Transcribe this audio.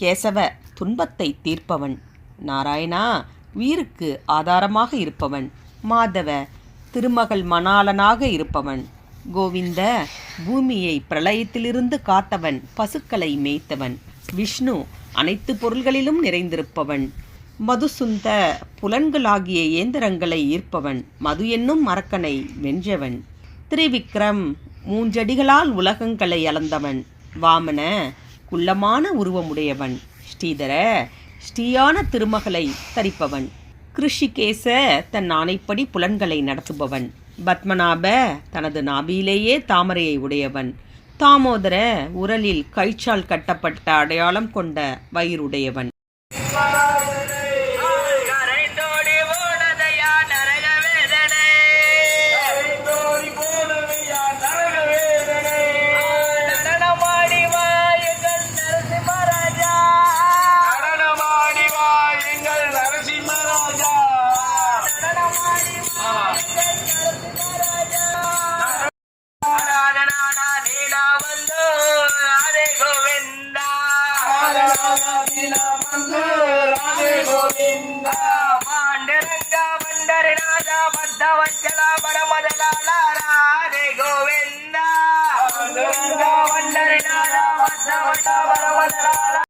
கேசவ துன்பத்தை தீர்ப்பவன். நாராயணா உயிருக்கு ஆதாரமாக இருப்பவன். மாதவ திருமகள் மணாளனாக இருப்பவன். கோவிந்த பூமியை பிரளயத்திலிருந்து காத்தவன், பசுக்களை மேய்த்தவன். விஷ்ணு அனைத்து பொருள்களிலும் நிறைந்திருப்பவன். மதுசுந்த புலன்களாகிய இயந்திரங்களை ஈர்ப்பவன். மது என்னும் மரக்கனை வென்றவன். திரிவிக்ரம் மூன்றடிகளால் உலகங்களை அளந்தவன். வாமன குள்ளமான உருவமுடையவன். ஸ்ரீதர ஸ்ரீயான திருமகளை தரிப்பவன். கிருஷிகேச தன் ஆணைப்படி புலன்களை நடத்துபவன். பத்மநாப தனது நாபியிலேயே தாமரையை உடையவன். தாமோதர உரலில் கயிற்றால் கட்டப்பட்ட அடையாளம் கொண்ட வயிறுடையவன். పాండురంగా వండరి రాజా బద్ధవచ్చల పరమదలాల రాధే గోవింద. పాండురంగా వండరి రాజా బద్ధవచ్చల పరమదలాల